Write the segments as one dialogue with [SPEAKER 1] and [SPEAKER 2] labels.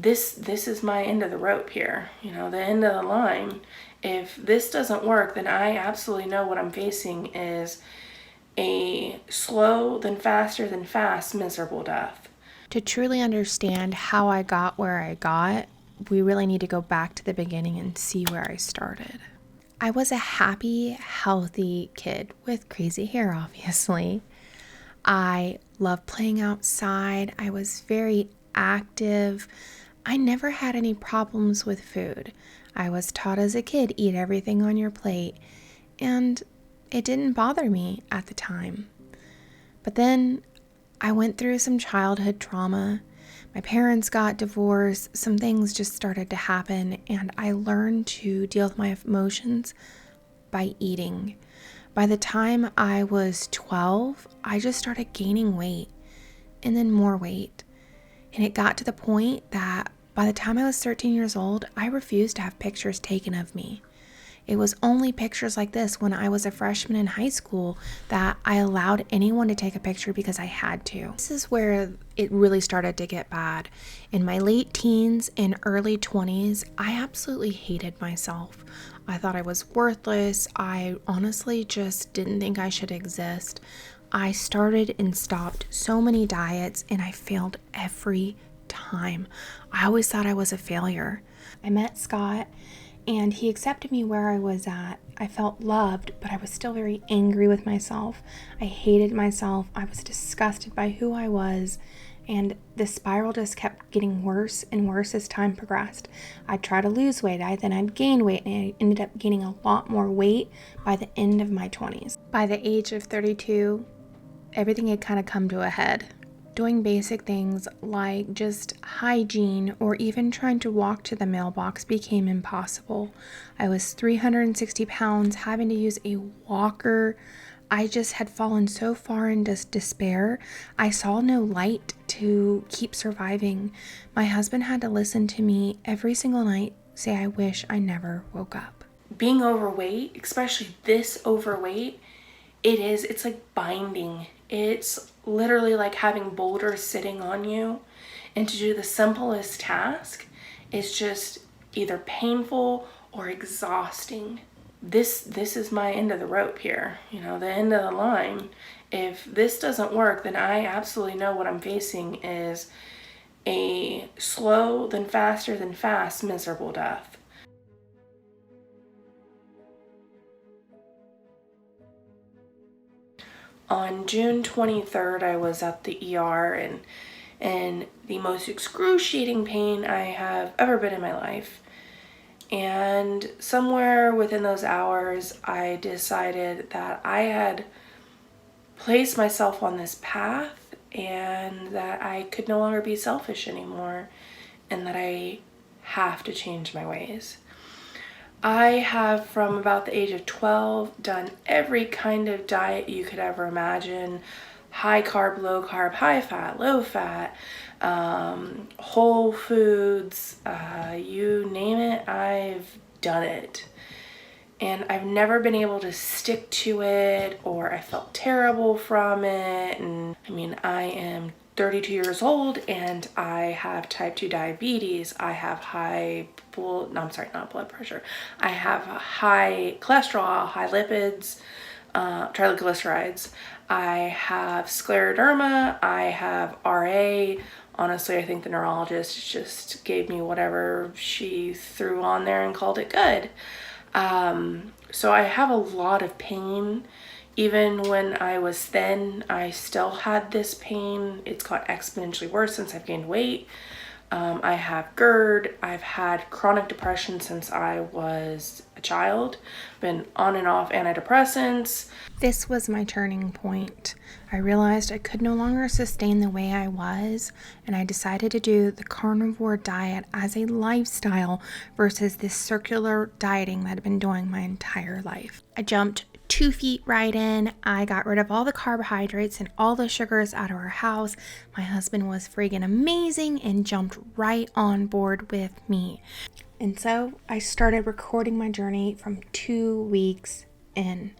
[SPEAKER 1] this is my end of the rope here, you know, the end of the line. If this doesn't work, then I absolutely know what I'm facing is a slow, then faster than fast, miserable death.
[SPEAKER 2] To truly understand how I got where I got, we really need to go back to the beginning and see where I started. I was a happy, healthy kid with crazy hair, obviously. I loved playing outside. I was very active. I never had any problems with food. I was taught as a kid, eat everything on your plate, and it didn't bother me at the time. But then I went through some childhood trauma. My parents got divorced. Some things just started to happen, and I learned to deal with my emotions by eating. By the time I was 12, I just started gaining weight and then more weight. And it got to the point that by the time I was 13 years old, I refused to have pictures taken of me. It was only pictures like this when I was a freshman in high school that I allowed anyone to take a picture because I had to. This is where it really started to get bad. In my late teens and early 20s, I absolutely hated myself. I thought I was worthless. I honestly just didn't think I should exist. I started and stopped so many diets and I failed every time. I always thought I was a failure. I met Scott and he accepted me where I was at. I felt loved, but I was still very angry with myself. I hated myself. I was disgusted by who I was. And the spiral just kept getting worse and worse as time progressed. I'd try to lose weight, then I'd gain weight, and I ended up gaining a lot more weight by the end of my 20s. By the age of 32, everything had kind of come to a head. Doing basic things like just hygiene or even trying to walk to the mailbox became impossible. I was 360 pounds, having to use a walker. I just had fallen so far into despair. I saw no light to keep surviving. My husband had to listen to me every single night say, I wish I never woke up.
[SPEAKER 1] Being overweight, especially this overweight, it's like binding. It's literally like having boulders sitting on you. And to do the simplest task is just either painful or exhausting. This is my end of the rope here, you know, the end of the line. If this doesn't work, then I absolutely know what I'm facing is a slow, then faster than fast, miserable death. On June 23rd, I was at the ER and the most excruciating pain I have ever been in my life. And somewhere within those hours, I decided that I had placed myself on this path and that I could no longer be selfish anymore and that I have to change my ways. I have, from about the age of 12, done every kind of diet you could ever imagine. High carb, low carb, high fat, low fat, whole foods, you name it, I've done it. And I've never been able to stick to it, or I felt terrible from it. And I mean, I am 32 years old and I have type 2 diabetes. I have not blood pressure. I have high cholesterol, high lipids, triglycerides. I have scleroderma. I have RA. Honestly, I think the neurologist just gave me whatever she threw on there and called it good. So I have a lot of pain. Even when I was thin, I still had this pain. It's got exponentially worse since I've gained weight. I have GERD. I've had chronic depression since I was a child. Been on and off antidepressants.
[SPEAKER 2] This was my turning point. I realized I could no longer sustain the way I was, and I decided to do the carnivore diet as a lifestyle versus this circular dieting that I've been doing my entire life. I jumped 2 feet right in. I got rid of all the carbohydrates and all the sugars out of our house. My husband was friggin' amazing and jumped right on board with me. And so I started recording my journey from 2 weeks in.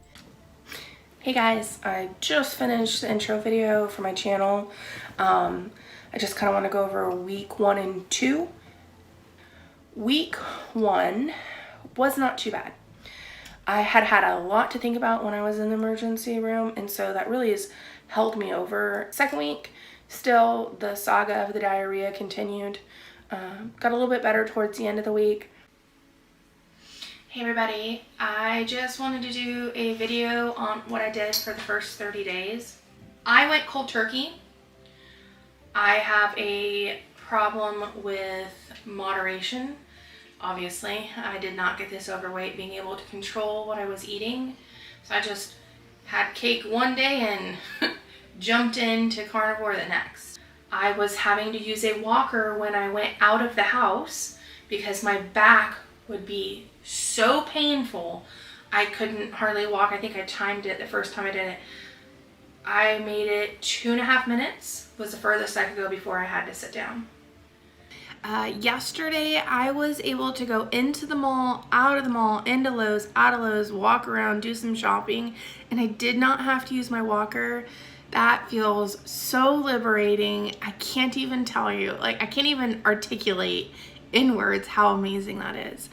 [SPEAKER 1] Hey guys, I just finished the intro video for my channel. I just kind of want to go over week 1 and 2 week 1 was not too bad. I had a lot to think about when I was in the emergency room, and so that really has held me over. Second week, still the saga of the diarrhea continued. Got a little bit better towards the end of the week. Hey everybody, I just wanted to do a video on what I did for the first 30 days. I went cold turkey. I have a problem with moderation. Obviously, I did not get this overweight being able to control what I was eating. So I just had cake one day and jumped into carnivore the next. I was having to use a walker when I went out of the house because my back would be so painful I couldn't hardly walk. I think I timed it the first time I did it. I made it 2.5 minutes, was the furthest I could go before I had to sit down. Yesterday I was able to go into the mall, out of the mall, into Lowe's, out of Lowe's, walk around, do some shopping, and I did not have to use my walker. That feels so liberating. I can't even tell you, like I can't even articulate in words how amazing that is.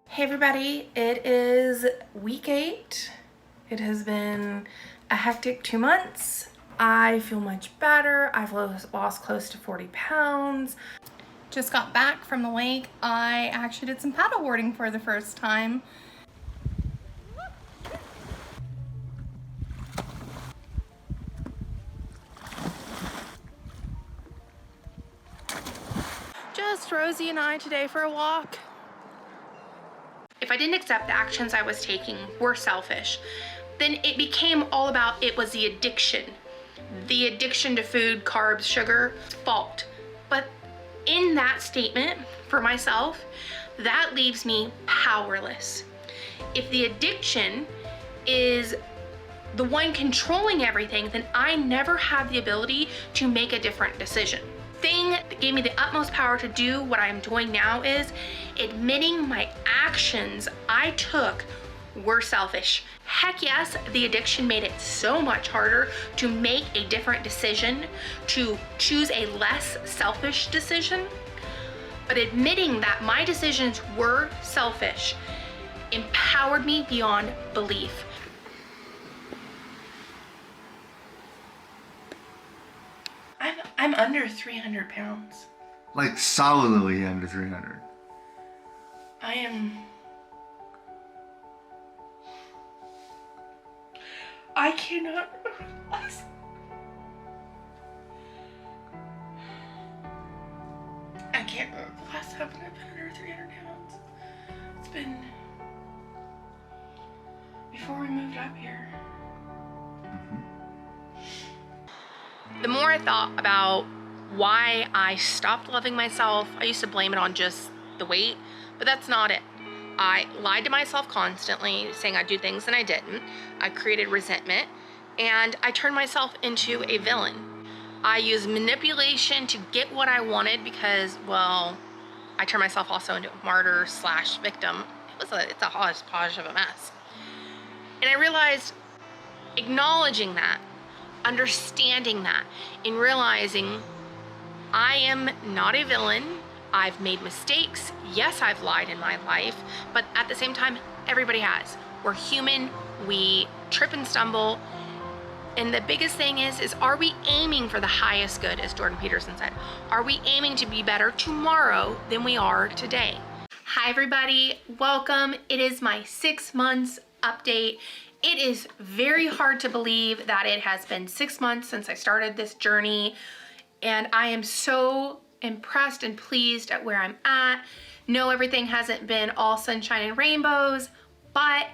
[SPEAKER 1] Hey everybody, it is week 8. It has been a hectic 2 months. I feel much better. I've lost close to 40 pounds.
[SPEAKER 3] Just got back from the lake. I actually did some paddle boarding for the first time. Just Rosie and I today for a walk.
[SPEAKER 1] If I didn't accept the actions I was taking were selfish, then it became all about it was the addiction to food, carbs, sugar, fault. But in that statement for myself, that leaves me powerless. If the addiction is the one controlling everything, then I never have the ability to make a different decision. Thing that gave me the utmost power to do what I'm doing now is admitting my actions I took were selfish. Heck yes, the addiction made it so much harder to make a different decision, to choose a less selfish decision. But admitting that my decisions were selfish empowered me beyond belief. I'm under 300 pounds.
[SPEAKER 4] Like solidly under 300.
[SPEAKER 1] I cannot realize. I can't remember the last time I've been under 300 pounds. It's been before we moved up here. The more I thought about why I stopped loving myself, I used to blame it on just the weight, but that's not it. I lied to myself constantly, saying I'd do things and I didn't. I created resentment, and I turned myself into a villain. I used manipulation to get what I wanted because, well, I turned myself also into a martyr / victim. It's a hodgepodge of a mess. And I realized acknowledging that, understanding that, and realizing I am not a villain. I've made mistakes. Yes, I've lied in my life, but at the same time, everybody has. We're human, we trip and stumble. And the biggest thing is are we aiming for the highest good, as Jordan Peterson said? Are we aiming to be better tomorrow than we are today? Hi everybody, welcome. It is my 6 months update. It is very hard to believe that it has been 6 months since I started this journey, and I am so impressed and pleased at where I'm at. No, everything hasn't been all sunshine and rainbows, but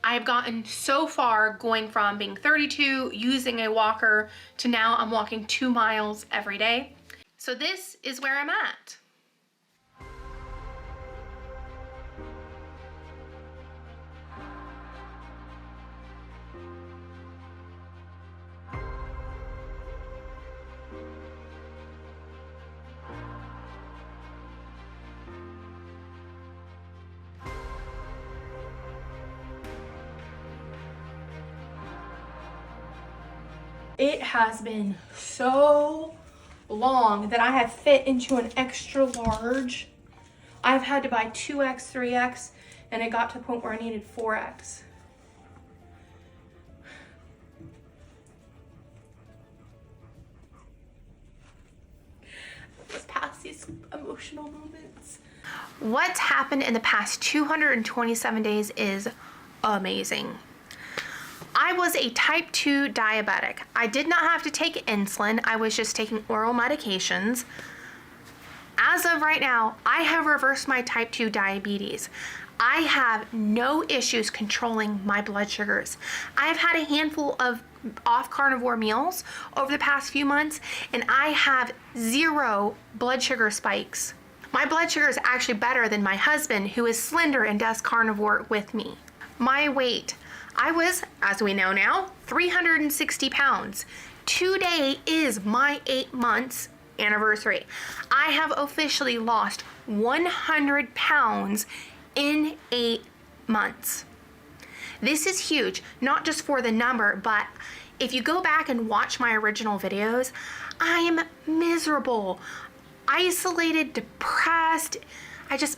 [SPEAKER 1] I've gotten so far going from being 32, using a walker, to now I'm walking 2 miles every day. So this is where I'm at.
[SPEAKER 3] It has been so long that I have fit into an extra large. I've had to buy 2X, 3X, and it got to the point where I needed 4X. Let's pass these emotional moments.
[SPEAKER 2] What's happened in the past 227 days is amazing. I was a type 2 diabetic. I did not have to take insulin. I was just taking oral medications. As of right now, I have reversed my type 2 diabetes. I have no issues controlling my blood sugars. I've had a handful of off carnivore meals over the past few months, and I have 0 blood sugar spikes. My blood sugar is actually better than my husband, who is slender and does carnivore with me. My weight, I was, as we know now, 360 pounds. Today is my 8 months anniversary. I have officially lost 100 pounds in 8 months. This is huge, not just for the number, but if you go back and watch my original videos, I am miserable, isolated, depressed.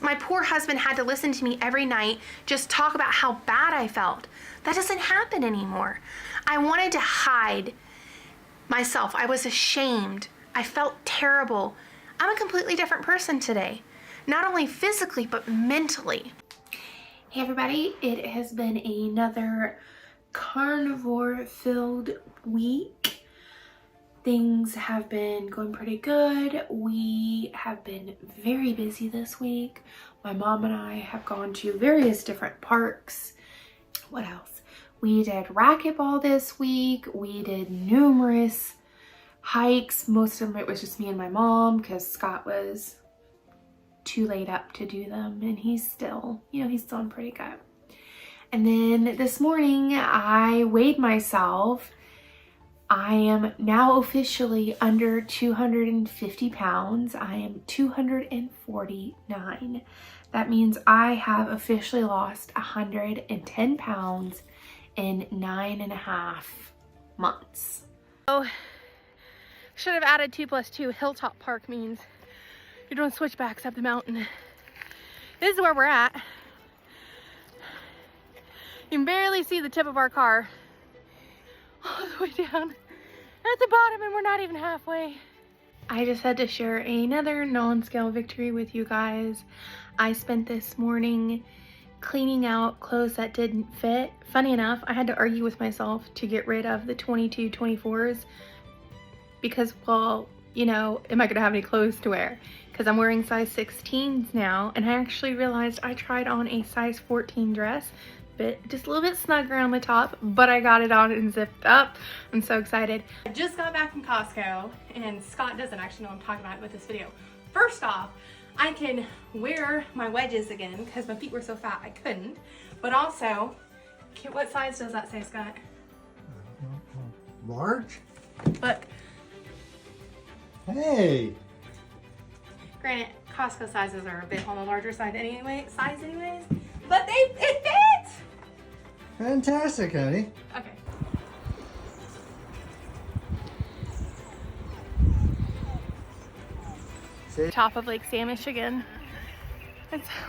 [SPEAKER 2] My poor husband had to listen to me every night just talk about how bad I felt. That doesn't happen anymore. I wanted to hide myself. I was ashamed. I felt terrible. I'm a completely different person today, not only physically, but mentally. Hey everybody, it has been another carnivore-filled week. Things have been going pretty good. We have been very busy this week. My mom and I have gone to various different parks. What else? We did racquetball this week. We did numerous hikes. Most of them it was just me and my mom because Scott was too late up to do them, and he's still doing pretty good. And then this morning I weighed myself. I am now officially under 250 pounds. I am 249. That means I have officially lost 110 pounds in 9.5 months.
[SPEAKER 3] Oh, should have added 2 + 2. Hilltop Park means you're doing switchbacks up the mountain. This is where we're at. You can barely see the tip of our car all the way down at the bottom, and we're not even halfway. I just had to share another non-scale victory with you guys. I spent this morning cleaning out clothes that didn't fit. Funny enough, I had to argue with myself to get rid of the 22, 24s because, well, am I gonna have any clothes to wear? Because I'm wearing size 16s now, and I actually realized I tried on a size 14 dress, but just a little bit snug around the top, but I got it on and zipped up. I'm so excited. I just got back from Costco, and Scott doesn't actually know I'm talking about it with this video. First off, I can wear my wedges again because my feet were so fat I couldn't. But also, what size does that say, Scott?
[SPEAKER 4] Large?
[SPEAKER 3] Look.
[SPEAKER 4] Hey!
[SPEAKER 3] Granted, Costco sizes are a bit on the larger side anyways, but it fits!
[SPEAKER 4] Fantastic, honey.
[SPEAKER 3] Okay. Top of Lake Samish again.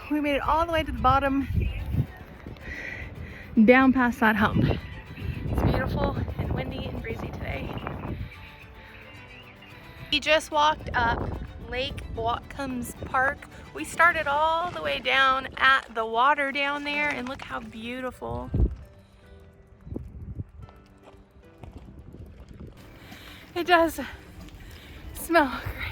[SPEAKER 3] We made it all the way to the bottom, down past that hump. It's beautiful and windy and breezy today. We just walked up Lake Whatcombs Park. We started all the way down at the water down there, and look how beautiful. It does smell great.